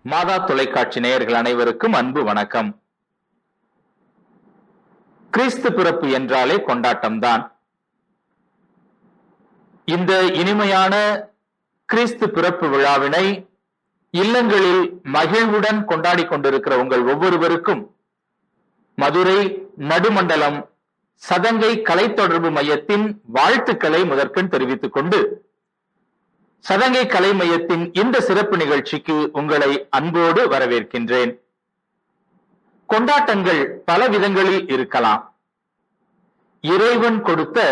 மாதா தொலைக்காட்சி நேயர்கள் அனைவருக்கும் அன்பு வணக்கம். கிறிஸ்து பிறப்பு என்றாலே கொண்டாட்டம்தான். இந்த இனிமையான கிறிஸ்து பிறப்பு விழாவினை இல்லங்களில் மகிழ்வுடன் கொண்டாடி கொண்டிருக்கிற உங்கள் ஒவ்வொருவருக்கும் மதுரை நடுமண்டலம் சதங்கை கலைத்தொடர்பு மையத்தின் வாழ்த்துக்களை முதற்கண் தெரிவித்துக் கொண்டு, சதங்கை கலை மையத்தின் இந்த சிறப்பு நிகழ்ச்சிக்கு உங்களை அன்போடு வரவேற்கின்றேன். கொண்டாட்டங்கள் பல விதங்களில் இருக்கலாம். இறைவன் கொடுத்த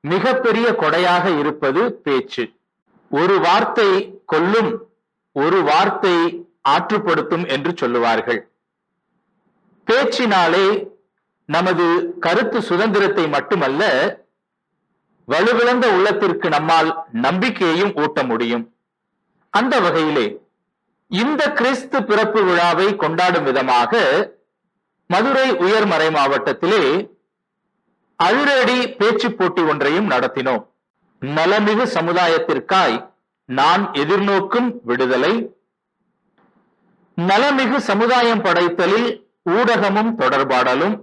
மிகப்பெரிய கொடையாக இருப்பது பேச்சு. ஒரு வார்த்தை கொல்லும், ஒரு வார்த்தை ஆற்றுப்படுத்தும் என்று சொல்லுவார்கள். பேச்சினாலே நமது கருத்து சுதந்திரத்தை மட்டுமல்ல, வலுவிழந்த உள்ளத்திற்கு நம்மால் நம்பிக்கையையும் ஊட்ட முடியும். அந்த வகையிலே இந்த கிறிஸ்து பிறப்பு விழாவை கொண்டாடும் விதமாக மதுரை உயர்மறை மாவட்டத்திலே அழுரடி பேச்சு போட்டி ஒன்றையும் நடத்தினோம். நலமிகு சமுதாயத்திற்காய் நான் எதிர்நோக்கும் விடுதலை, நலமிகு சமுதாயம் படைத்தலில் ஊடகமும் தொடர்பாடலும்,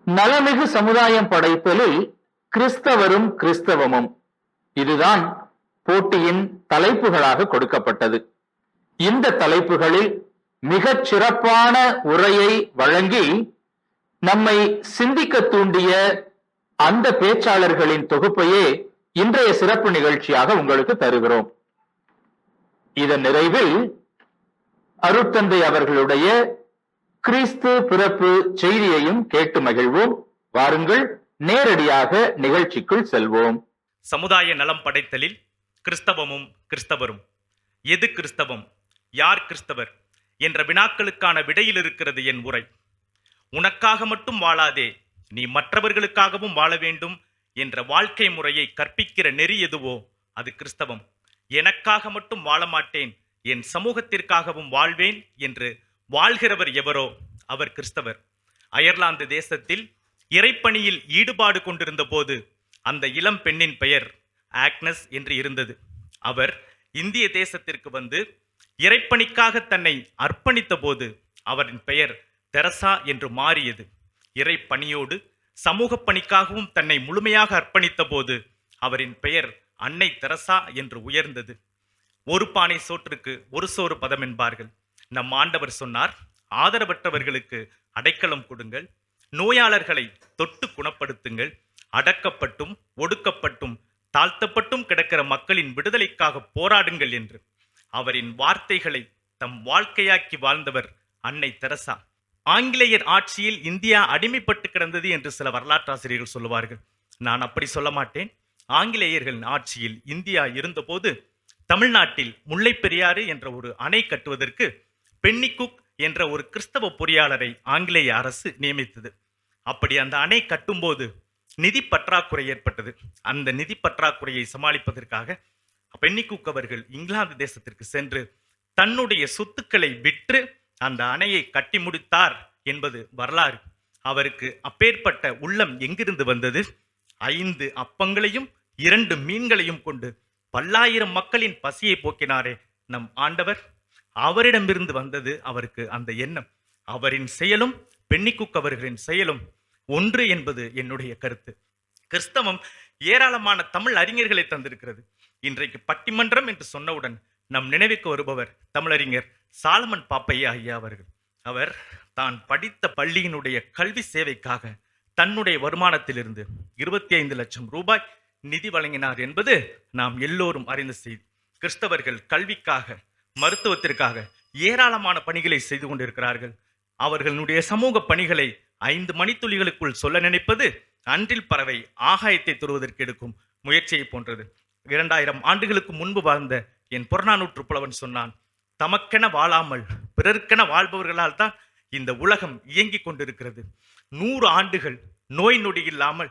நலமிகு சமுதாயம் படைத்தலில் கிறிஸ்தவரும் கிறிஸ்தவமும், இதுதான் போட்டியின் தலைப்புகளாக கொடுக்கப்பட்டது. இந்த தலைப்புகளில் மிகச் சிறப்பான உரையை வழங்கி நம்மை சிந்திக்க தூண்டிய அந்த பேச்சாளர்களின் தொகுப்பையே இன்றைய சிறப்பு நிகழ்ச்சியாக உங்களுக்கு தருகிறோம். இதன் நிறைவில் அருட்தந்தை அவர்களுடைய கிறிஸ்து பிறப்பு செய்தியையும் கேட்டு மகிழ்வோம். வாருங்கள், நேரடியாக நிகழ்ச்சிக்குள் செல்வோம். சமுதாய நலம் படைத்தலில் கிறிஸ்தவமும் கிறிஸ்தவரும். எது கிறிஸ்தவம், யார் கிறிஸ்தவர் என்ற வினாக்களுக்கான விடையில் இருக்கிறது என் உரை. உனக்காக மட்டும் வாழாதே, நீ மற்றவர்களுக்காகவும் வாழ வேண்டும் என்ற வாழ்க்கை முறையை கற்பிக்கிற நெறி எதுவோ அது கிறிஸ்தவம். எனக்காக மட்டும் வாழ மாட்டேன், என் சமூகத்திற்காகவும் வாழ்வேன் என்று வாழ்கிறவர் எவரோ அவர் கிறிஸ்தவர். அயர்லாந்து தேசத்தில் இறைப்பணியில் ஈடுபாடு கொண்டிருந்த போது அந்த இளம் பெண்ணின் பெயர் ஆக்னஸ் என்று இருந்தது. அவர் இந்திய தேசத்திற்கு வந்து இறைப்பணிக்காக தன்னை அர்ப்பணித்த போது அவரின் பெயர் தெரசா என்று மாறியது. இறைப்பணியோடு சமூக பணிக்காகவும் தன்னை முழுமையாக அர்ப்பணித்த போது அவரின் பெயர் அன்னை தெரசா என்று உயர்ந்தது. ஒரு பானை சோற்றுக்கு ஒரு சோறு பதம் என்பார்கள். நம் ஆண்டவர் சொன்னார், ஆதரவற்றவர்களுக்கு அடைக்கலம் கொடுங்கள், நோயாளர்களை தொட்டு குணப்படுத்துங்கள், அடக்கப்பட்டும் ஒடுக்கப்பட்டும் தாழ்த்தப்பட்டும் கிடக்கிற மக்களின் விடுதலைக்காக போராடுங்கள் என்று. அவரின் வார்த்தைகளை தம் வாழ்க்கையாக்கி வாழ்ந்தவர் அன்னை தெரசா. ஆங்கிலேயர் ஆட்சியில் இந்தியா அடிமைப்பட்டு கிடந்தது என்று சில வரலாற்றாசிரியர்கள் சொல்லுவார்கள். நான் அப்படி சொல்ல மாட்டேன். ஆங்கிலேயர்களின் ஆட்சியில் இந்தியா இருந்தபோது தமிழ்நாட்டில் முல்லை பெரியாறு என்ற ஒரு அணை கட்டுவதற்கு பென்னிகுக் என்ற ஒரு கிறிஸ்தவ பொறியாளரை ஆங்கிலேய அரசு நியமித்தது. அப்படி அந்த அணை கட்டும்போது நிதி பற்றாக்குறை ஏற்பட்டது. அந்த நிதி பற்றாக்குறையை சமாளிப்பதற்காக பென்னிகுக் அவர்கள் இங்கிலாந்து தேசத்திற்கு சென்று தன்னுடைய சொத்துக்களை விற்று அந்த அணையை கட்டி முடித்தார் என்பது வரலாறு. அவருக்கு அப்பேற்பட்ட உள்ளம் எங்கிருந்து வந்தது? 5 அப்பங்களையும் 2 மீன்களையும் கொண்டு பல்லாயிரம் மக்களின் பசியை போக்கினாரே நம் ஆண்டவர். அவரிடமிருந்து வந்தது அவருக்கு அந்த எண்ணம். அவரின் செயலும் பென்னிகுக் அவர்களின் செயலும் ஒன்று என்பது என்னுடைய கருத்து. கிறிஸ்தவம் ஏராளமான தமிழ் அறிஞர்களை தந்திருக்கிறது. இன்றைக்கு பட்டிமன்றம் என்று சொன்னவுடன் நம் நினைவுக்கு வருபவர் தமிழறிஞர் சாலமன் பாப்பையா ஐயா அவர்கள். அவர் தான் படித்த பள்ளியினுடைய கல்வி சேவைக்காக தன்னுடைய வருமானத்திலிருந்து 25 லட்சம் ரூபாய் நிதி வழங்கினார் என்பது நாம் எல்லோரும் அறிந்த செய்தி. கிறிஸ்தவர்கள் கல்விக்காக, மருத்துவத்திற்காக ஏராளமான பணிகளை செய்து கொண்டிருக்கிறார்கள். அவர்களுடைய சமூக பணிகளை 5 மணித்துளிகளுக்குள் சொல்ல நினைப்பது அன்றில் பறவை ஆகாயத்தை தொடுவதற்கு எடுக்கும் முயற்சியை போன்றது. 2000 ஆண்டுகளுக்கு முன்பு வாழ்ந்த என் புறநானூற்று புலவன் சொன்னான், தமக்கென வாழாமல் பிறர்க்கென வாழ்பவர்களால் தான் இந்த உலகம் இயங்கிக் கொண்டிருக்கிறது. 100 ஆண்டுகள் நோய் நொடி இல்லாமல்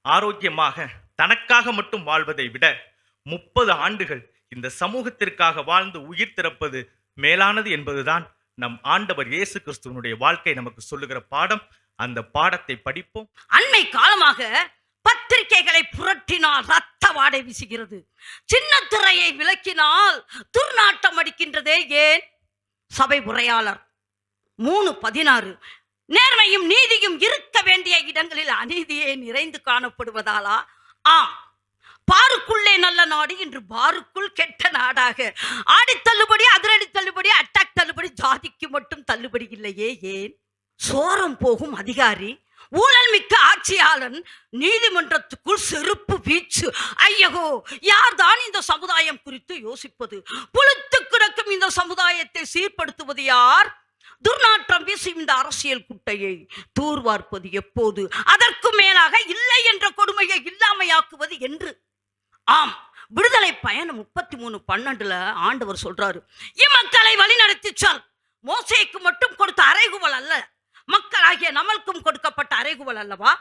ஆரோக்கியமாக தனக்காக மட்டும் வாழ்வதை விட 30 ஆண்டுகள் இந்த சமூகத்திற்காக வாழ்ந்து உயிர் திறப்பது மேலானது என்பதுதான் நம் ஆண்டவர் இயேசு கிறிஸ்துவனுடைய வாழ்க்கை நமக்கு சொல்லுகிற பாடம். அந்த பாடத்தை படிப்போம். அண்மை காலமாக பத்திரிகைகளை புரட்டினால் ரத்த வாடை வீசுகிறது. சின்ன திரையை விலக்கினால் துர்நாட்டம் அடிக்கின்றதே. ஏன்? சபை உரையாளர் 3:16 நேர்மையும் நீதியும் இருக்க வேண்டிய இடங்களில் அநீதியே நிறைந்து காணப்படுவதாலா? ஆம், பாருக்குள்ளே நல்ல நாடு இன்று பாருக்குள் கெட்ட நாடாக. ஆடி தள்ளுபடி, அதிரடி தள்ளுபடி, அட்டாக் தள்ளுபடி, ஜாதிக்கு மட்டும் தள்ளுபடி இல்லையே. ஏன்? சோரம் போகும் அதிகாரி, ஊழல் மிக்க ஆட்சியாளன், நீதிமன்றத்துக்குள் செருப்பு வீச்சு. ஐயகோ, யார்தான் இந்த சமுதாயம் குறித்து யோசிப்பது? புழுத்து கிடக்கும் இந்த சமுதாயத்தை சீர்படுத்துவது யார்? துர்நாற்றம் வீசும் இந்த அரசியல் குட்டையை தூர்வார்ப்பது எப்போது? அதற்கு மேலாக இல்லை என்ற கொடுமையை இல்லாமையாக்குவது என்று. ஆம், விடுதலை பயணம் 33:12 ஆண்டவர் சொல்றாரு, இம்மக்களை வழிநடத்தி சொல். மோசேக்கு மட்டும் கொடுத்த அறைகுவல் அல்ல, மக்களாகிய நம்மளுக்கும் கொடுக்கப்பட்ட அறைகுவல் அல்லவா?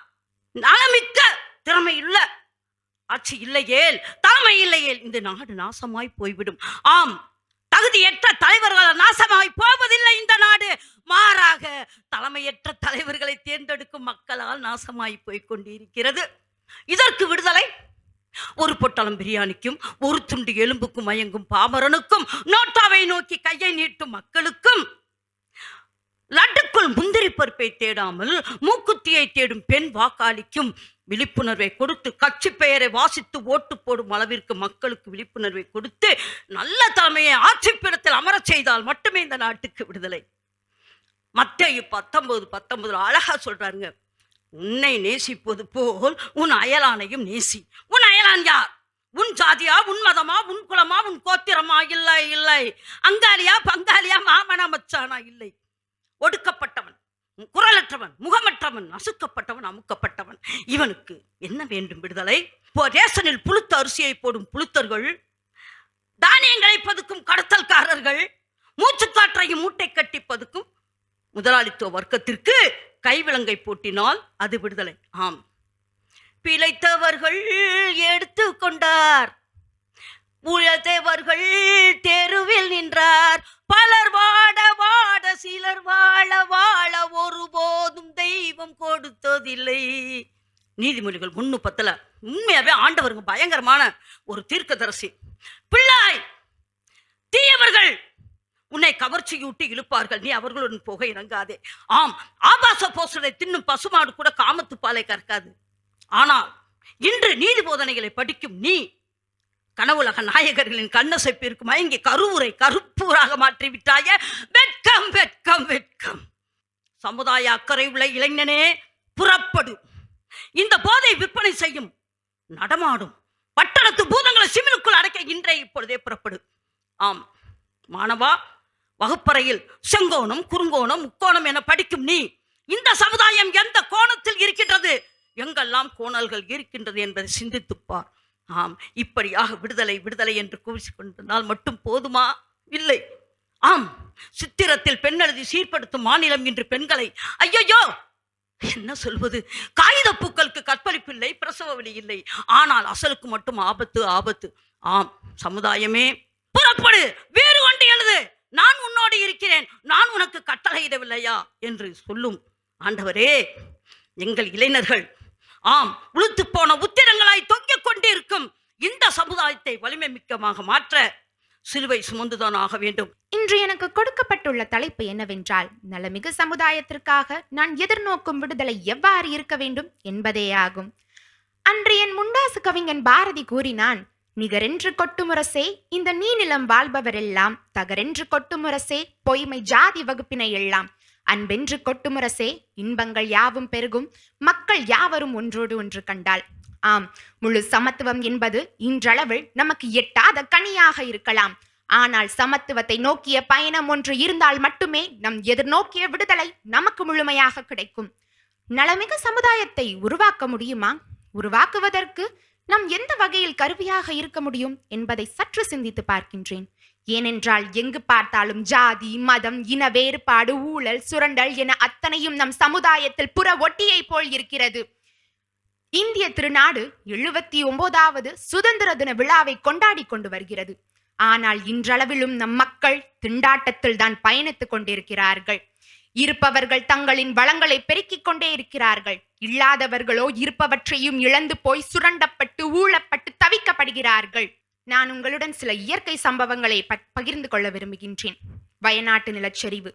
நலமிக்க திறமையுள்ள ஆட்சி இல்லையேல், தலைமை இல்லையேல் இந்த நாடு நாசமாய் போய்விடும். ஆம், தகுதியற்ற தலைவர்கள் நாசமாய் போவதில்லை இந்த நாடு. மாறாக தலைமையற்ற தலைவர்களை தேர்ந்தெடுக்கும் மக்களால் நாசமாய் போய் கொண்டிருக்கிறது. இதற்கு விடுதலை ஒரு பொட்டலம் பிரியாணிக்கும் ஒரு துண்டு எலும்புக்கும் மயங்கும் பாமரனுக்கும், நோட்டாவை நோக்கி கையை நீட்டும் மக்களுக்கும், லட்டுக்குள் முந்திரி பருப்பை தேடாமல் மூக்குத்தியை தேடும் பெண் வாக்காளிக்கும் விழிப்புணர்வை கொடுத்து, கட்சி பெயரை வாசித்து ஓட்டு போடும் அளவிற்கு மக்களுக்கு விழிப்புணர்வை கொடுத்து நல்ல தலைமையை ஆட்சி பீடத்தில் அமரச் செய்தால் மட்டுமே இந்த நாட்டுக்கு விடுதலை. மத்தேயு 19:19 அழகா சொல்றாருங்க, உன்னை நேசிப்பது போல் உன் அயலானையும் நேசி. உன் அயலான் யார்? உன் ஜாதியா, உன் மதமா, உன் குலமா, உன் கோத்திரமா? இல்லை இல்லை. அங்காளியா, பங்காளியா, மாமனா, மச்சானா? இல்லை. ஒடுக்கப்பட்டவன், குரலற்றவன், முகமற்றவன், நசுக்கப்பட்டவன், அமுக்கப்பட்டவன், இவனுக்கு என்ன வேண்டும்? விடுதலை. ரேஷனில் புழுத்த அரிசியை போடும் புழுத்தர்கள், தானியங்களை பதுக்கும் கடத்தல்காரர்கள், மூச்சுக்காற்றையும் மூட்டை கட்டி பதுக்கும் முதலாளித்துவ வர்க்கத்திற்கு கைவிலங்கை போட்டினால் அது விடுதலை. ஆம், பிழைத்தவர்கள் எடுத்து கொண்டார், உழைத்தவர்கள் தெருவில் நின்றார், பலர் வாட வாட சிலர் வாழ வாழ ஒருபோதும் தெய்வம் கொடுத்ததில்லை. நீதிமொழிகள் 1:10 உண்மையாவே ஆண்டவருங்க பயங்கரமான ஒரு தீர்க்கதரிசி. பிள்ளாய், தீயவர்கள் உன்னை கவர்ச்சியூட்டி இழுப்பார்கள், நீ அவர்களுடன் போக இறங்காதே. ஆம், ஆபாச போஸ்டரை தின்னும் பசுமாடு கூட காமத்து பாலை கறக்காது. ஆனால் இன்று நீதி போதனைகளை படிக்கும் நீ கனவுலக நாயகர்களின் கண்ணசைப்பிற்கு மயங்கி கருவுரை கருப்பூராக மாற்றிவிட்டாய. வெட்கம் வெட்கம் வெட்கம். சமுதாய அக்கறை உள்ள இளைஞனே, புறப்படு. இந்த போதை விற்பனை செய்யும் நடமாடும் பட்டணத்து பூதங்களை சிமிலுக்குள் அடைக்க இன்றே இப்பொழுதே புறப்படு. ஆம் மாணவா, வகுப்பறையில் செங்கோணம், குறுங்கோணம், முக்கோணம் என படிக்கும் நீ, இந்த சமுதாயம் எந்த கோணத்தில் இருக்கின்றது, எங்கெல்லாம் கோணல்கள் இருக்கின்றது என்பதை சிந்தித்துப்பார். ஆம், இப்படியாக விடுதலை விடுதலை என்று கூறிக்கொண்டால் மட்டும் போதுமா? இல்லை. ஆம், சித்திரத்தில் பெண்ணெழுதி சீர்படுத்தும் மாநிலம் இன்று பெண்களை, ஐயோ என்ன சொல்வது, காகித பூக்களுக்கு கற்பழிப்பில்லை, பிரசவ வலி இல்லை, ஆனால் அசலுக்கு மட்டும் ஆபத்து ஆபத்து. ஆம், சமுதாயமே புறப்படு, வேறு ஒன்று எழுது, நான் உன்னோடு இருக்கிறேன், நான் உனக்கு கட்டளையிடவில்லையா என்று சொல்லும் ஆண்டவரே. எங்கள் இளைஞர்கள் ஆம் உளுத்து போன உத்திரங்களாய் தொங்கிக் கொண்டிருக்கும் இந்த சமுதாயத்தை வலிமை மிக்கமாக மாற்ற சிலுவை சுமந்துதான் ஆக வேண்டும். இன்று எனக்கு கொடுக்கப்பட்டுள்ள தலைப்பு என்னவென்றால், நலமிகு சமுதாயத்திற்காக நான் எதிர்நோக்கும் விடுதலை எவ்வாறு இருக்க வேண்டும் என்பதே ஆகும். அன்று என் முண்டாசு கவிஞன் பாரதி கூறினான், நிகரென்று கொட்டுமுரசே இந்த நீநிலம் வாழ்பவரெல்லாம், தகரென்று கொட்டுமுரசே பொய்மை ஜாதி வகுப்பினை எல்லாம், அன்பென்று கொட்டுமுரசே இன்பங்கள் யாவும் பெருகும், மக்கள் யாவரும் ஒன்றோடு ஒன்று கண்டால். ஆம், முழு சமத்துவம் என்பது இன்றளவில் நமக்கு எட்டாத கனியாக இருக்கலாம். ஆனால் சமத்துவத்தை நோக்கிய பயணம் ஒன்று இருந்தால் மட்டுமே நம் எதிர்நோக்கிய விடுதலை நமக்கு முழுமையாக கிடைக்கும். நலமிகு சமுதாயத்தை உருவாக்க முடியுமா? உருவாக்குவதற்கு நாம் எந்த வகையில் கருவியாக இருக்க முடியும் என்பதை சற்று சிந்தித்து பார்க்கின்றேன். ஏனென்றால் எங்கு பார்த்தாலும் ஜாதி, மதம், இன வேறுபாடு, ஊழல், சுரண்டல் என அத்தனையும் நம் சமுதாயத்தில் புற ஒட்டியை போல் இருக்கிறது. இந்திய திருநாடு 79வது சுதந்திர தின விழாவை கொண்டாடி கொண்டு வருகிறது. ஆனால் இன்றளவிலும் நம் மக்கள் திண்டாட்டத்தில் தான் பயணித்துக் கொண்டிருக்கிறார்கள். இருப்பவர்கள் தங்களின் வளங்களை பெருக்கிக் கொண்டே இருக்கிறார்கள். இல்லாதவர்களோ இருப்பவற்றையும் இழந்து போய் சுரண்டப்பட்டு ஊழப்பட்டு தவிக்கப்படுகிறார்கள். நான் உங்களுடன் சில இயற்கை சம்பவங்களை பகிர்ந்து கொள்ள விரும்புகின்றேன். வயநாட்டு நிலச்சரிவு.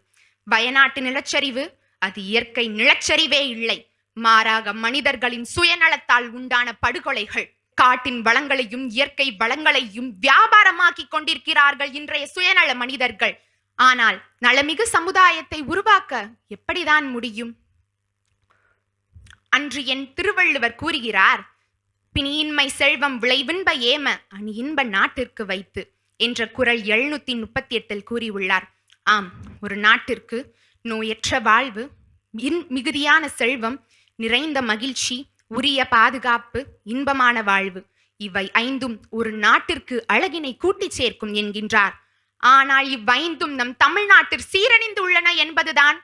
வயநாட்டு நிலச்சரிவு அது இயற்கை நிலச்சரிவே இல்லை, மாறாக மனிதர்களின் சுயநலத்தால் உண்டான படுகொலைகள். காட்டின் வளங்களையும் இயற்கை வளங்களையும் வியாபாரமாக்கி கொண்டிருக்கிறார்கள் இன்றைய சுயநல மனிதர்கள். ஆனால் நலமிகு சமுதாயத்தை உருவாக்க எப்படிதான் முடியும்? அன்று என் திருவள்ளுவர் கூறுகிறார், பிணியின்மை செல்வம் விளைவின்ப ஏம அணியின்ப நாட்டிற்கு வைத்து என்ற குறள் 738 கூறியுள்ளார். ஆம், ஒரு நாட்டிற்கு நோயற்ற வாழ்வு, மிகுதியான செல்வம், நிறைந்த மகிழ்ச்சி, உரிய பாதுகாப்பு, இன்பமான வாழ்வு, இவை 5ம் ஒரு நாட்டிற்கு அழகினை கூட்டி சேர்க்கும் என்கின்றார். ஆனால் இவ்வைந்தும் நம் தமிழ்நாட்டில் சீரழிந்து உள்ளன என்பதுதான்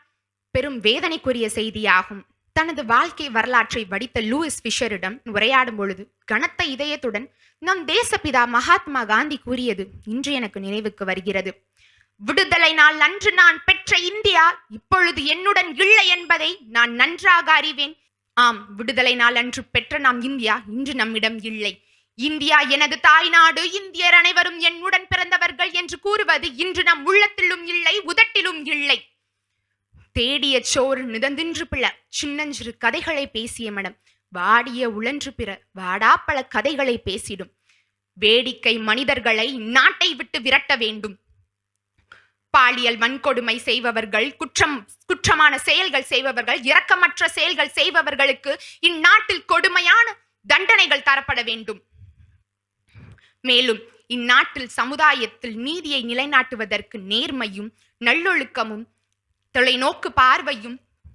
பெரும் வேதனைக்குரிய செய்தியாகும். தனது வாழ்க்கை வரலாற்றை வடித்த லூயிஸ் ஃபிஷரிடம் உரையாடும் பொழுது கனத்த இதயத்துடன் நம் தேசப்பிதா மகாத்மா காந்தி கூறியது இன்று எனக்கு நினைவுக்கு வருகிறது. விடுதலை நாள் அன்று நான் பெற்ற இந்தியா இப்பொழுது என்னுடன் இல்லை என்பதை நான் நன்றாக அறிவேன். ஆம், விடுதலை நாள் அன்று பெற்ற நாம் இந்தியா இன்று நம்மிடம் இல்லை. இந்தியா எனது தாய்நாடு, இந்தியர் அனைவரும் என்னுடன் பிறந்தவர்கள் என்று கூறுவது இன்று நம் உள்ளத்திலும் இல்லை, உதட்டிலும் இல்லை. தேடிய சோறு நிதந்தின்று பிள சின்னஞ்சிறு கதைகளை பேசிய மனம் வாடிய உழன்று பிற வாடாப்பழ கதைகளை பேசிடும். வேடிக்கை மனிதர்களை நாட்டை விட்டு விரட்ட வேண்டும். பாலியல் வன்கொடுமை செய்பவர்கள், குற்றமான செயல்கள் செய்பவர்கள், இரக்கமற்ற செயல்கள் செய்பவர்களுக்கு இந்நாட்டில் கொடுமையான தண்டனைகள் தரப்பட வேண்டும். மேலும் இந்நாட்டில் சமுதாயத்தில் நீதியை நிலைநாட்டுவதற்கு நேர்மையும் நல்லொழுக்கமும் தொலைநோக்கு பார்வையும்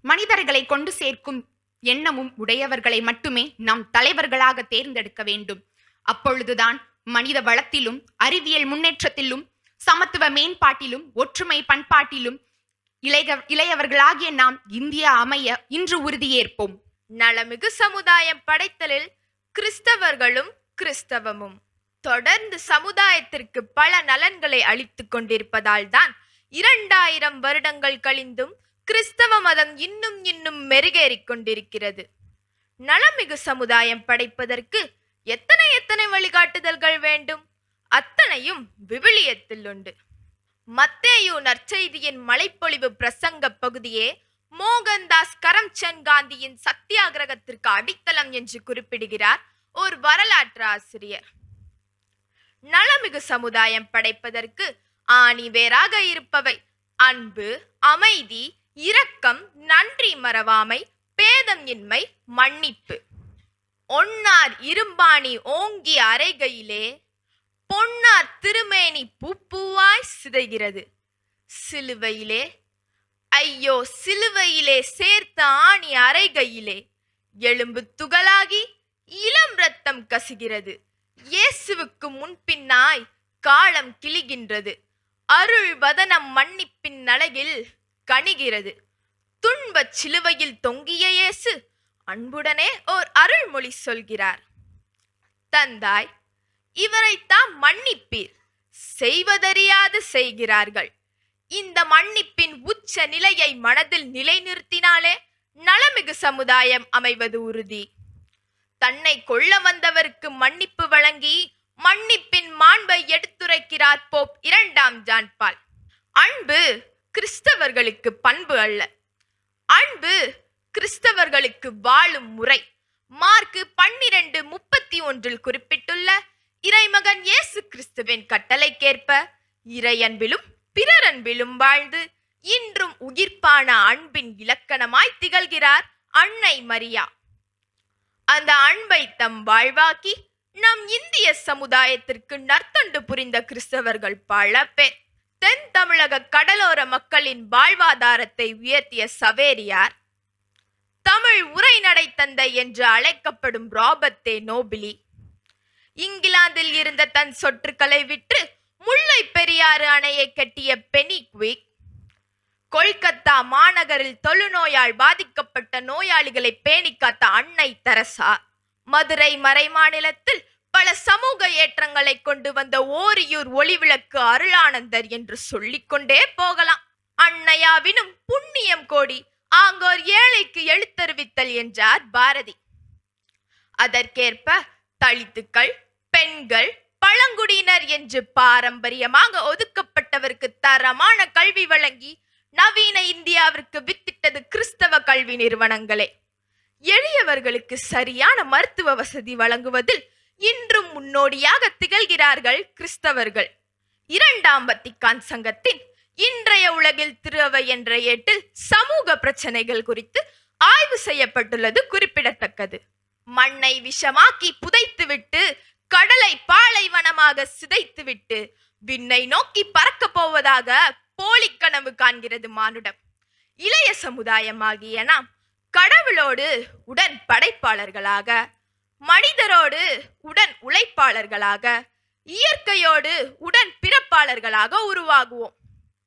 மனிதர்களை கொண்டு சேர்க்கும் எண்ணமும் உடையவர்களை மட்டுமே நாம் தலைவர்களாக தேர்ந்தெடுக்க வேண்டும். அப்பொழுதுதான் மனித வளத்திலும் அறிவியல் முன்னேற்றத்திலும் சமத்துவ மேம்பாட்டிலும் ஒற்றுமை பண்பாட்டிலும் இளையவர்களாகிய நாம் இந்தியா அமைய இன்று உறுதியேற்போம். நலமிகு சமுதாயம் படைத்தலில் கிறிஸ்தவர்களும் கிறிஸ்தவமும் தொடர்ந்து சமுதாயத்திற்கு பல நலன்களை அளித்துக் கொண்டிருப்பதால் தான் 2000 வருடங்கள் கழிந்தும் கிறிஸ்தவ மதம் இன்னும் மெருகேறிக் கொண்டிருக்கிறது. நலமிகு சமுதாயம் படைப்பதற்கு எத்தனை வழிகாட்டுதல்கள் வேண்டும்? அத்தனையும் விவிலியத்தில் உண்டு. மத்தேயு நற்செய்தியின் மலைப்பொழிவு பிரசங்க பகுதியே மோகன்தாஸ் கரம்சந்த் காந்தியின் சத்தியாகிரகத்திற்கு அடித்தளம் என்று குறிப்பிடுகிறார் ஒரு வரலாற்று ஆசிரியர். நலமிகு சமுதாயம் படைப்பதற்கு ஆணிவேராக இருப்பவை அன்பு, அமைதி, இரக்கம், நன்றி மறவாமை, பேதம் இன்மை, மன்னிப்பு. ஒன்னார் இரும்பாணி ஓங்கி அறைகையிலே பொன்னார் திருமேனி பூப்பூவாய் சிதைகிறது. சிலுவையிலே ஐயோ சிலுவையிலே சேர்த்த ஆணி அறைகையிலே எலும்பு துகளாகி இளம் ரத்தம் கசுகிறது. இயேசுவுக்கு முன்பின்னாய் காலம் கிளிகின்றது. அருள் வதனம் மன்னிப்பின் அழகில் கனிகிறது. துன்பச் சிலுவையில் தொங்கிய இயேசு அன்புடனே ஓர் அருள்மொழி சொல்கிறார். தந்தாய், இவரைத்தாம் மன்னிப்பீர், செய்வதறியாது செய்கிறார்கள். இந்த மன்னிப்பின் உச்ச நிலையை மனதில் நிலைநிறுத்தினாலே நலமிகு சமுதாயம் அமைவது உறுதி. தன்னை கொள்ள வந்தவருக்கு மன்னிப்பு வழங்கி மன்னிப்பின் மாண்பை எடுத்துரைக்கிறார் போப் 2ஆம் ஜான் பால். அன்பு கிறிஸ்தவர்களுக்கு பண்பு அல்ல, அன்பு கிறிஸ்தவர்களுக்கு வாழும் முறை. மார்க்கு 12:31 குறிப்பிட்டுள்ள இறைமகன் இயேசு கிறிஸ்துவின் கட்டளைக்கேற்ப இறையன்பிலும் பிறரன்பிலும் வாழ்ந்து இன்றும் உயிர்ப்பான அன்பின் இலக்கணமாய் திகழ்கிறார் அன்னை மரியா. அந்த அன்பை தம் வாழ்வாக்கி நம் இந்திய சமுதாயத்திற்கு நற்தொண்டு புரிந்த கிறிஸ்தவர்கள் பல பேர். தென் தமிழக கடலோர மக்களின் வாழ்வாதாரத்தை உயர்த்திய சவேரியார், தமிழ் உரைநடை தந்தை என்று அழைக்கப்படும் ராபர்ட் நோபிலி, இங்கிலாந்தில் இருந்த தன் சொற்றுக்களை விற்று முல்லை பெரியாறு அணையை கட்டிய பெனிக்விக், கொல்கத்தா மாநகரில் தொழுநோயால் பாதிக்கப்பட்ட நோயாளிகளை பேணி காத்த அன்னை தெரசா, மதுரை மறைமாநிலத்தில் பல சமூக ஏற்றங்களை கொண்டு வந்த ஓரியூர் ஒளிவிளக்கு அருளானந்தர் என்று சொல்லிக்கொண்டே போகலாம். அன்னையாவினும் புண்ணியம் கோடி ஆங்கோர் ஏழைக்கு எழுத்தறிவித்தல் என்றார் பாரதி. அதற்கேற்ப தலித்துக்கள், பெண்கள், பழங்குடியினர் என்று பாரம்பரியமாக ஒதுக்கப்பட்டவருக்கு தரமான கல்வி வழங்கி நவீன இந்தியாவிற்கு வித்திட்டது கிறிஸ்தவ கல்வி நிறுவனங்களே. எளியவர்களுக்கு சரியான மருத்துவ வசதி வழங்குவதில் இன்றும் முன்னோடியாக திகழ்கிறார்கள் கிறிஸ்தவர்கள். இரண்டாம் வத்திக்கான் சங்கத்தின் இன்றைய உலகில் திருவை என்ற ஏட்டில் சமூக பிரச்சனைகள் குறித்து ஆய்வு செய்யப்பட்டுள்ளது குறிப்பிடத்தக்கது. மண்ணை விஷமாக்கி புதைத்துவிட்டு, கடலை பாலைவனமாக சிதைத்துவிட்டு, விண்ணை நோக்கி பறக்க போவதாக போலி கனவு காண்கிறது மானுடம். இளைய சமுதாயமாகிய நாம் கடவுளோடு உடன் படைப்பாளர்களாக, மனிதரோடு உடன் உழைப்பாளர்களாக, இயற்கையோடு உடன் பிறப்பாளர்களாக உருவாகுவோம்.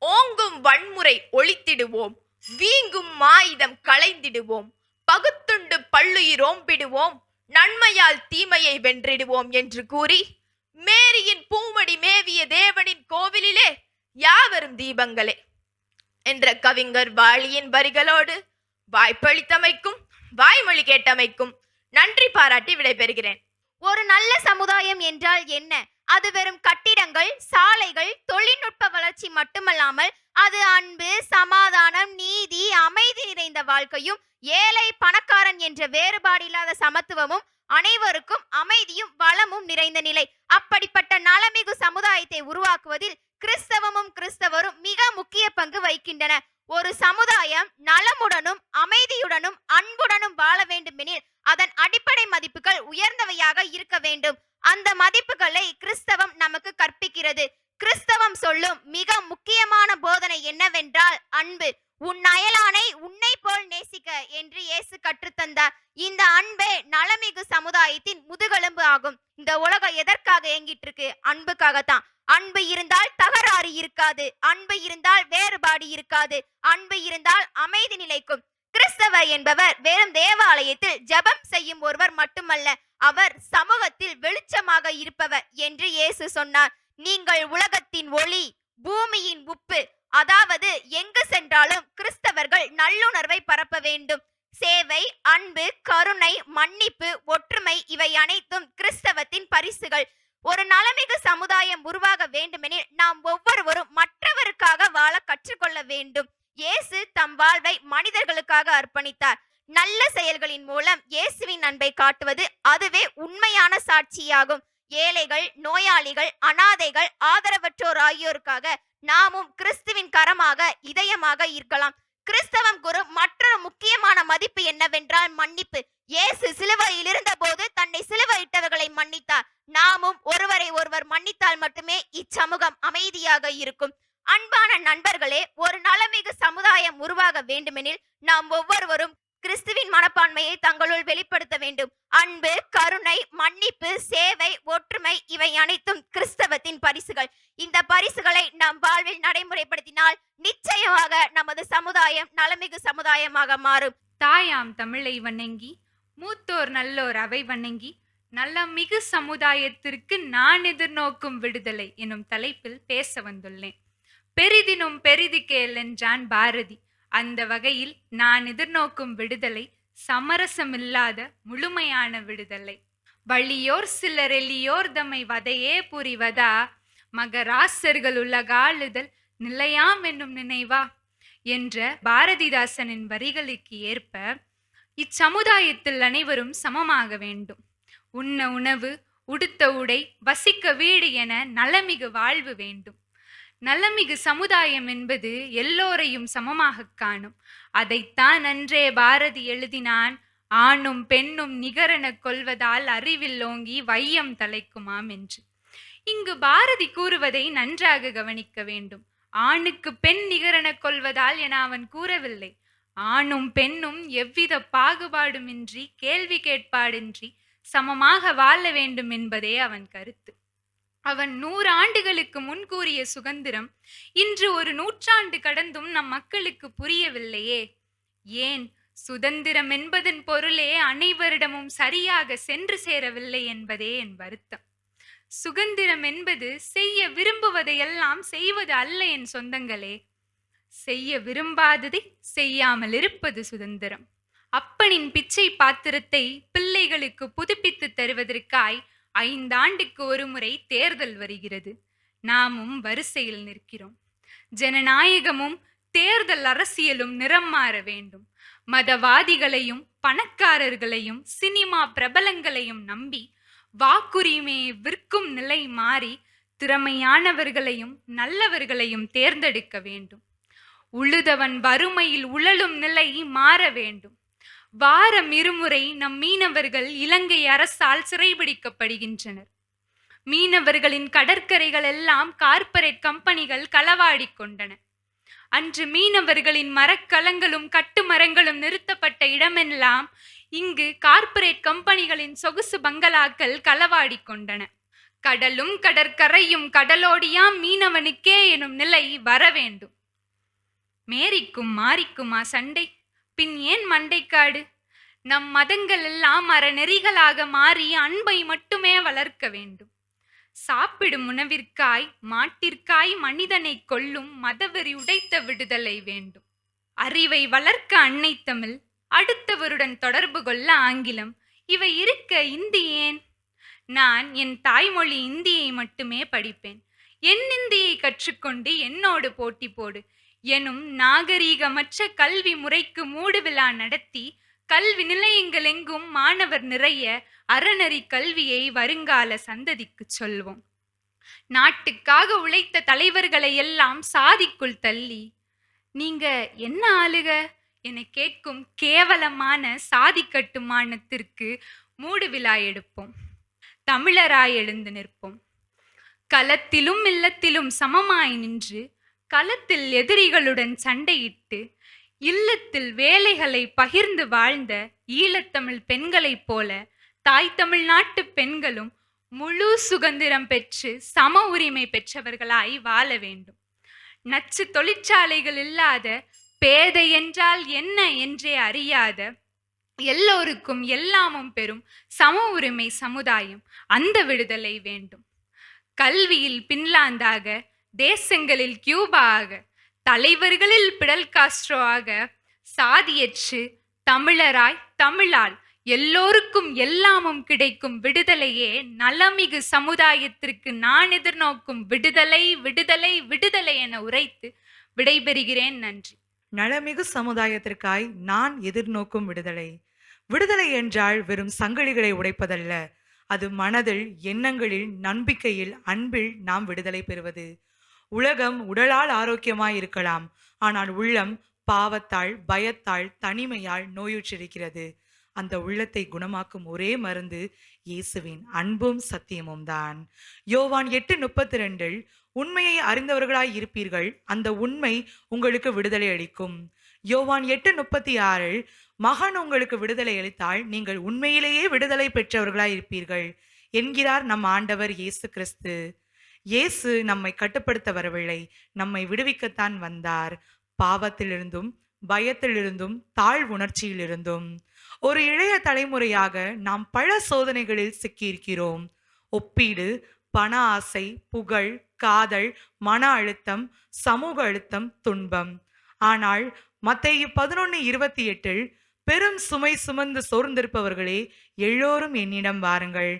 ஓங்கும் வன்முறை ஒழித்திடுவோம், வீங்கும் மாயுதம் களைந்திடுவோம், பகுத்துண்டு பல்லுயிர் ஓம்பிடுவோம், நன்மையால் தீமையை வென்றிடுவோம் என்று கூறி மேரியின் பூமடி மேவிய தேவனின் கோவிலிலே யாவரும் தீபங்களே என்ற கவிஞர் வாலியின் வரிகளோடு வாய்ப்பளித்தமைக்கும் வாய்மொழி கேட்டமைக்கும் நன்றி பாராட்டி விடைபெறுகிறேன். ஒரு நல்ல சமுதாயம் என்றால் என்ன? அது வெறும் கட்டிடங்கள், சாலைகள், தொழில்நுட்ப வளர்ச்சி மட்டுமல்லாமல் அது அன்பு, சமாதானம், நீதி, அமைதி நிறைந்த வாழ்க்கையும், ஏழை பணக்காரன் என்ற வேறுபாடில்லாத சமத்துவமும், அனைவருக்கும் அமைதியும் வளமும் நிறைந்த நிலை. அப்படிப்பட்ட நலமிகு சமுதாயத்தை உருவாக்குவதில் கிறிஸ்தவமும் கிறிஸ்தவரும் மிக முக்கிய பங்கு வகிக்கின்றன. ஒரு சமுதாயம் நலமுடனும் அமைதியுடனும் அன்புடனும் வாழ வேண்டுமெனில் அதன் அடிப்படை மதிப்புகள் உயர்ந்தவையாக இருக்க வேண்டும். அந்த மதிப்புகளை கிறிஸ்தவம் நமக்கு கற்பிக்கிறது. கிறிஸ்தவம் சொல்லும் மிக முக்கியமான போதனை என்னவென்றால் அன்பு. உன் அயலானை உன்னை போல் நேசிக்க என்று இயேசு கற்றுத்தந்தார். இந்த அன்பே நலமிகு சமுதாயத்தின் முதுகெலும்பு ஆகும். இந்த உலகம் எதற்காக இயங்கிட்டு இருக்கு? அன்புக்காகத்தான். அன்பு இருந்தால் தகராறு இருக்காது, அன்பு இருந்தால் வேறுபாடு இருக்காது, அன்பு இருந்தால் அமைதி நிலைக்கும். கிறிஸ்தவர் என்பவர் வெறும் தேவாலயத்தில் ஜெபம் செய்யும் ஒருவர் மட்டுமல்ல, அவர் சமூகத்தில் வெளிச்சமாக இருப்பவர் என்று இயேசு சொன்னார். நீங்கள் உலகத்தின் ஒளி, பூமியின் உப்பு. அதாவது எங்கு சென்றாலும் கிறிஸ்தவர்கள் நல்லுணர்வை பரப்ப வேண்டும். சேவை, அன்பு, கருணை, மன்னிப்பு, ஒற்றுமை இவை அனைத்தும் கிறிஸ்தவத்தின் பரிசுகள். ஒரு நலமிகு சமுதாயம் உருவாக வேண்டுமெனில் நாம் ஒவ்வொருவரும் மற்றவருக்காக வாழ கற்றுக்கொள்ள வேண்டும். இயேசு தம் வாழ்வை மனிதர்களுக்காக அர்ப்பணித்தார். நல்ல செயல்களின் மூலம் இயேசுவின் அன்பை காட்டுவது அதுவே உண்மையான சாட்சியாகும். ஏழைகள், நோயாளிகள், அனாதைகள், ஆதரவற்றோர் ஆகியோருக்காக நாமும் கிறிஸ்துவின் கரமாக, இதயமாக இருக்கலாம். கிறிஸ்தவம் கூறும் மற்றொரு முக்கியமான மதிப்பு என்னவென்றால் மன்னிப்பு. இயேசு சிலுவையில் இருந்த போது தன்னை சிலுவையிட்டவர்களை மன்னித்தார். நாமும் ஒருவரை ஒருவர் மன்னித்தால் மட்டுமே இச்சமூகம் அமைதியாக இருக்கும். அன்பான நண்பர்களே, ஒரு நலமிகு சமுதாயம் உருவாக வேண்டுமெனில் நாம் ஒவ்வொருவரும் கிறிஸ்துவின் மனப்பான்மையை தங்களுள் வெளிப்படுத்த வேண்டும். அன்பு, கருணை, மன்னிப்பு, சேவை, ஒற்றுமை இவை அனைத்தும் கிறிஸ்தவத்தின் பரிசுகள். இந்த பரிசுகளை நம் வாழ்வில் நடைமுறைப்படுத்தினால் நிச்சயமாக நமது சமுதாயம் நலமிகு சமுதாயமாக மாறும். தாயாம் தமிழை வணங்கி, மூத்தோர் நல்லோர் அவை வணங்கி, நலமிகு சமுதாயத்திற்கு நான் எதிர்நோக்கும் விடுதலை எனும் தலைப்பில் பேச வந்துள்ளேன். பெரிதினும் பெரிது கேள் என்றான் பாரதி. அந்த வகையில் நான் எதிர்நோக்கும் விடுதலை சமரசமில்லாத முழுமையான விடுதலை. வள்ளியோர் சிலர் எளியோர் தம்மை வதையே புரிவதா, மகராசர்கள் உலகாளுதல் நிலையாம் என்னும் நினைவா என்ற பாரதிதாசனின் வரிகளுக்கு ஏற்ப இச்சமுதாயத்தில் அனைவரும் சமமாக வேண்டும். உண்ண உணவு, உடுத்த உடை, வசிக்க வீடு என நலமிகு வாழ்வு வேண்டும். நலமிகு சமுதாயம் என்பது எல்லோரையும் சமமாக காணும். அதைத்தான் அன்றே பாரதி எழுதினான். ஆணும் பெண்ணும் நிகரென கொள்வதால் அறிவில் ஓங்கி வையம் தலைக்குமாம் என்று. இங்கு பாரதி கூறுவதை நன்றாக கவனிக்க வேண்டும். ஆணுக்கு பெண் நிகரென கொள்வதால் என அவன் கூறவில்லை. ஆணும் பெண்ணும் எவ்வித பாகுபாடுமின்றி, கேள்வி கேட்பாடின்றி சமமாக வாழ வேண்டும் என்பதே அவன் கருத்து. அவன் 100 ஆண்டுகளுக்கு முன் கூறிய சுதந்திரம் இன்று ஒரு 100 கடந்தும் நம் மக்களுக்கு புரியவில்லையே. ஏன்? சுதந்திரம் என்பதன் பொருளே அனைவரிடமும் சரியாக சென்று சேரவில்லை என்பதே என் வருத்தம். சுதந்திரம் என்பது செய்ய விரும்புவதையெல்லாம் செய்வது அல்ல என் சொந்தங்களே. செய்ய விரும்பாததை செய்யாமல் இருப்பது சுதந்திரம். அப்பனின் பிச்சை பாத்திரத்தை பிள்ளைகளுக்கு புதுப்பித்து தருவதற்காய் 5 ஆண்டுக்கு ஒரு முறை தேர்தல் வருகிறது. நாமும் வரிசையில் நிற்கிறோம். ஜனநாயகமும் தேர்தல் அரசியலும் நிறம் மாற வேண்டும். மதவாதிகளையும் பணக்காரர்களையும் சினிமா பிரபலங்களையும் நம்பி வாக்குரிமையை விற்கும் நிலை மாறி திறமையானவர்களையும் நல்லவர்களையும் தேர்ந்தெடுக்க வேண்டும். உழுதவன் வறுமையில் உழலும் நிலை மாற வேண்டும். வாரம் 2 முறை நம் மீனவர்கள் இலங்கை அரசால் சிறைபிடிக்கப்படுகின்றனர். மீனவர்களின் கடற்கரைகள் எல்லாம் கார்ப்பரேட் கம்பெனிகள் களவாடி கொண்டன. அன்று மீனவர்களின் மரக்கலங்களும் கட்டுமரங்களும் நிறுத்தப்பட்ட இடமெல்லாம் இங்கு கார்ப்பரேட் கம்பெனிகளின் சொகுசு பங்களாக்கள் களவாடி கொண்டன. கடலும் கடற்கரையும் கடலோடியாம் மீனவனுக்கே எனும் நிலை வர வேண்டும். மேரிக்கும் மாரிக்குமா சண்டை? பின் ஏன் மண்டைக்காடு? நம் மதங்கள் எல்லாம் அறநெறிகளாக மாறி அன்பை மட்டுமே வளர்க்க வேண்டும். சாப்பிடும் உணவிற்காய் மாட்டிற்காய் மனிதனை கொல்லும் மதவெறி உடைத்த விடுதலை வேண்டும். அறிவை வளர்க்க அன்னை தமிழ், அடுத்தவருடன் தொடர்பு கொள்ள ஆங்கிலம், இவை இருக்க இந்தி ஏன்? நான் என் தாய்மொழி இந்தியை மட்டுமே படிப்பேன். என் இந்தியை கற்றுக்கொண்டு என்னோடு போட்டி போடு எனும் நாகரீகமற்ற கல்வி முறைக்கு மூடு விழா நடத்தி கல்வி நிலையங்கள் எங்கும் மாணவர் நிறைய அறநெறி கல்வியை வருங்கால சந்ததிக்கு சொல்வோம். நாட்டுக்காக உழைத்த தலைவர்களை எல்லாம் சாதிக்குள் தள்ளி நீங்க என்ன ஆளுக என கேட்கும் கேவலமான சாதி கட்டுமானத்திற்கு மூடு விழா எடுப்போம். தமிழராய் எழுந்து நிற்போம். களத்திலும் இல்லத்திலும் சமமாய் நின்று களத்தில் எதிரிகளுடன் சண்டையிட்டு இல்லத்தில் வேலைகளை பகிர்ந்து வாழ்ந்த ஈழத்தமிழ் பெண்களைப் போல தாய் தமிழ்நாட்டு பெண்களும் முழு சுதந்திரம் பெற்று சம உரிமை பெற்றவர்களாய் வாழ வேண்டும். நச்சு தொழிற்சாலைகள் இல்லாத, பேதை என்றால் என்ன என்றே அறியாத, எல்லோருக்கும் எல்லாமும் பெறும் சம உரிமை சமுதாயம், அந்த விடுதலை வேண்டும். கல்வியில் பின்லாந்தாக, தேசங்களில் கியூபா ஆக, தலைவர்களில் பிடல் காஸ்ட்ரோ ஆக, சாதியற்று தமிழராய் தமிழால் எல்லோருக்கும் எல்லாமும் கிடைக்கும் விடுதலையே நலமிகு சமுதாயத்திற்கு நான் எதிர்நோக்கும் விடுதலை விடுதலை விடுதலை என உரைத்து விடைபெறுகிறேன். நன்றி. நலமிகு சமுதாயத்திற்காய் நான் எதிர்நோக்கும் விடுதலை. விடுதலை என்றால் வெறும் சங்கிலிகளை உடைப்பதல்ல, அது மனதில், எண்ணங்களில், நம்பிக்கையில், அன்பில் நாம் விடுதலை பெறுவது. உலகம் உடலால் ஆரோக்கியமாய் இருக்கலாம், ஆனால் உள்ளம் பாவத்தால், பயத்தால், தனிமையால் நோயுற்றிருக்கிறது. அந்த உள்ளத்தை குணமாக்கும் ஒரே மருந்து இயேசுவின் அன்பும் சத்தியமும் தான். யோவான் 8:32 உண்மையை அறிந்தவர்களாய் இருப்பீர்கள், அந்த உண்மை உங்களுக்கு விடுதலை அளிக்கும். யோவான் 8:36 மகன் உங்களுக்கு விடுதலை அளித்தால் நீங்கள் உண்மையிலேயே விடுதலை பெற்றவர்களாய் இருப்பீர்கள் என்கிறார் நம் ஆண்டவர் இயேசு கிறிஸ்து. இயேசு நம்மை கட்டுப்படுத்த வரவில்லை, நம்மை விடுவிக்கத்தான் வந்தார். பாவத்திலிருந்தும், பயத்திலிருந்தும், தாழ்வுணர்ச்சியிலிருந்தும். ஒரு இளைய தலைமுறையாக நாம் பல சோதனைகளில் சிக்கியிருக்கிறோம். ஒப்பீடு, பண ஆசை, புகழ், காதல், மன அழுத்தம், சமூக அழுத்தம், துன்பம். ஆனால் மத்தேயு 11:28 பெரும் சுமை சுமந்து சோர்ந்திருப்பவர்களே எல்லோரும் என்னிடம் வாருங்கள்,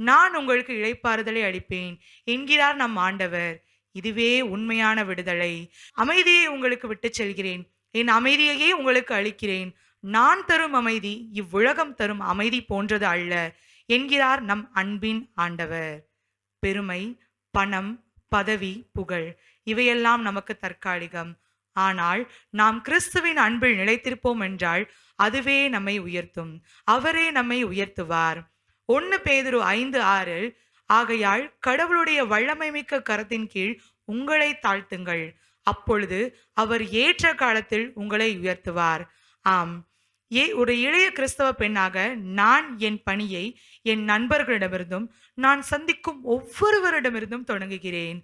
நான் உங்களுக்கு இளைப்பாறுதலை அளிப்பேன் என்கிறார் நம் ஆண்டவர். இதுவே உண்மையான விடுதலை. அமைதியை உங்களுக்கு விட்டு செல்கிறேன், என் அமைதியையே உங்களுக்கு அளிக்கிறேன். நான் தரும் அமைதி இவ்வுலகம் தரும் அமைதி போன்றது அல்ல என்கிறார் நம் அன்பின் ஆண்டவர். பெருமை, பணம், பதவி, புகழ் இவையெல்லாம் நமக்கு தற்காலிகம். ஆனால் நாம் கிறிஸ்துவின் அன்பில் நிலைத்திருப்போம் என்றால் அதுவே நம்மை உயர்த்தும், அவரே நம்மை உயர்த்துவார். 1 பேதுரு 5:6 ஆகையால் கடவுளுடைய வல்லமை மிக்க கரத்தின் கீழ் உங்களை தாழ்த்துங்கள், அப்பொழுது அவர் ஏற்ற காலத்தில் உங்களை உயர்த்துவார். ஆம், ஒரு இளைய கிறிஸ்தவ பெண்ணாக நான் என் பணியை என் நண்பர்களிடமிருந்தும் நான் சந்திக்கும் ஒவ்வொருவரிடமிருந்தும் தொடங்குகிறேன்.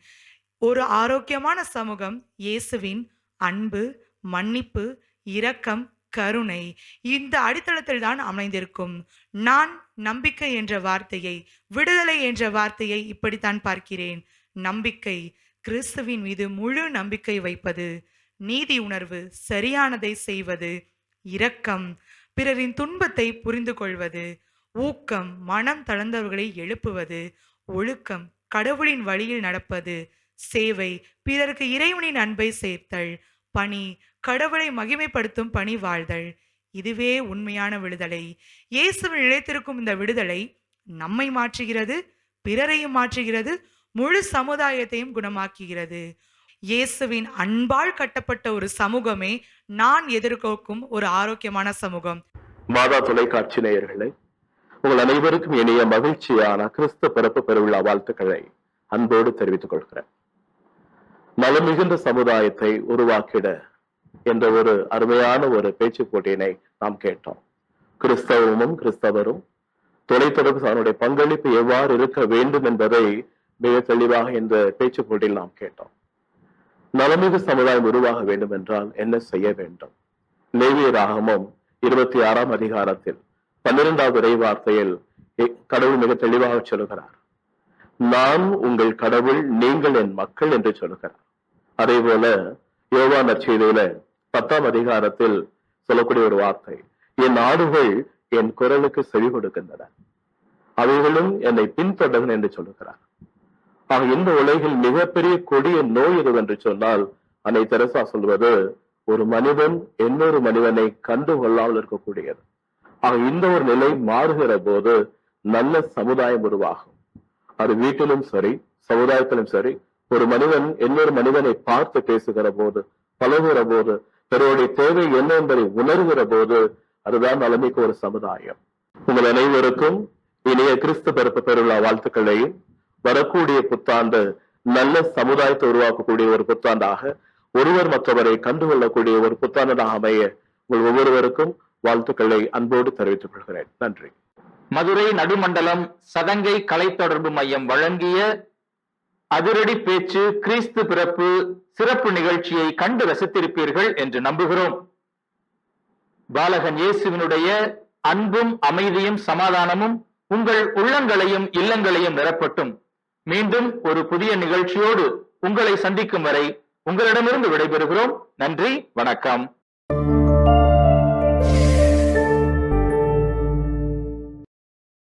ஒரு ஆரோக்கியமான சமூகம் இயேசுவின் அன்பு, மன்னிப்பு, இரக்கம், கருணை இந்த அடித்தளத்தில் தான் அமைந்திருக்கும். நான் நம்பிக்கை என்ற வார்த்தையை, விடுதலை என்ற வார்த்தையை இப்படித்தான் பார்க்கிறேன். நம்பிக்கை, கிறிஸ்துவின் மீது முழு நம்பிக்கை வைப்பது, நீதி உணர்வு, சரியானதை செய்வது, இரக்கம், பிறரின் துன்பத்தை புரிந்து கொள்வது, ஊக்கம், மனம் தளர்ந்தவர்களை எழுப்புவது, ஒழுக்கம், கடவுளின் வழியில் நடப்பது, சேவை, பிறருக்கு இறைவனின் அன்பை சேர்த்தல், பணி, கடவுளை மகிமைப்படுத்தும் பணி வாழ்தல். இதுவே உண்மையான விடுதலை. இயேசுவில் நிலைத்திருக்கும் இந்த விடுதலை நம்மை மாற்றுகிறது, பிறரையும் மாற்றுகிறது, முழு சமுதாயத்தையும் குணமாக்குகிறது. இயேசுவின் அன்பால் கட்டப்பட்ட ஒரு சமூகமே நான் எதிர்நோக்கும் ஒரு ஆரோக்கியமான சமூகம். மாதா தொலைக்காட்சி நேயர்களே, உங்கள் அனைவருக்கும் இனிய மகிழ்ச்சியான கிறிஸ்து பிறப்பு பெருவிழா வாழ்த்துக்களை அன்போடு தெரிவித்துக் கொள்கிறேன். நலம் மிகுந்த சமுதாயத்தை உருவாக்கிட என்ற ஒரு அருமையான ஒரு பேச்சு போட்டியினை நாம் கேட்டோம். கிறிஸ்தவமும் கிறிஸ்தவரும் தொலைத்தொடர்பு அதனுடைய பங்களிப்பு எவ்வாறு இருக்க வேண்டும் என்பதை மிக தெளிவாக இந்த பேச்சு போட்டியில் நாம் கேட்டோம். நலமிகு சமுதாயம் உருவாக வேண்டும் என்றால் என்ன செய்ய வேண்டும்? லேவியராகமம் 26ஆம் அதிகாரத்தில் 12வது இறைவார்த்தையில் கடவுள் மிக தெளிவாக சொல்லுகிறார், நான் உங்கள் கடவுள், நீங்கள் என் மக்கள் என்று சொல்லுகிறார். அதே போல யோவான் நற்செய்தியில 10ஆம் அதிகாரத்தில் சொல்லக்கூடிய ஒரு வார்த்தை, என் ஆடுகள் என் குரலுக்கு செவி கொடுக்கின்றன, அவைகளும் என்னை பின்தொடரும் என்று சொல்லுகிறார். ஆக இந்த உலகில் மிகப்பெரிய கொடிய நோய் எதுவென்று சொன்னால், அன்னை தெரசா சொல்வது, ஒரு மனிதன் இன்னொரு மனிதனை கண்டு கொள்ளாமல் இருக்கக்கூடியது. ஆக இந்த ஒரு நிலை மாறுகிற போது நல்ல சமுதாயம் உருவாகும். அது வீட்டிலும் சரி, சமுதாயத்திலும் சரி. ஒரு மனிதன் இன்னொரு மனிதனை பார்த்து பேசுகிற போது, பழகுகிற போது, பிறருடைய தேவை என்ன என்பதை உணர்கிற போது, அதுதான் நலமிக்க ஒரு சமுதாயம். உங்கள் அனைவருக்கும் இனிய கிறிஸ்து பிறப்பு பெருவிழா வாழ்த்துக்களையும், வரக்கூடிய புத்தாண்டு நல்ல சமுதாயத்தை உருவாக்கக்கூடிய ஒரு புத்தாண்டாக, ஒருவர் மற்றவரை கண்டுகொள்ளக்கூடிய ஒரு புத்தாண்டாக அமைய உங்கள் ஒவ்வொருவருக்கும் வாழ்த்துக்களை அன்போடு தெரிவித்துக் கொள்கிறேன். நன்றி. மதுரை நடுமண்டலம் சதங்கை கலை தொடர்பு மையம் வழங்கிய அதிரடி பேச்சு கிறிஸ்து பிறப்பு சிறப்பு நிகழ்ச்சியை கண்டு ரசித்திருப்பீர்கள் என்று நம்புகிறோம். பாலகன் இயேசுவினுடைய அன்பும் அமைதியும் சமாதானமும் உங்கள் உள்ளங்களையும் இல்லங்களையும் நிரப்பட்டும். மீண்டும் ஒரு புதிய நிகழ்ச்சியோடு உங்களை சந்திக்கும் வரை உங்களிடமிருந்து விடைபெறுகிறோம். நன்றி, வணக்கம்.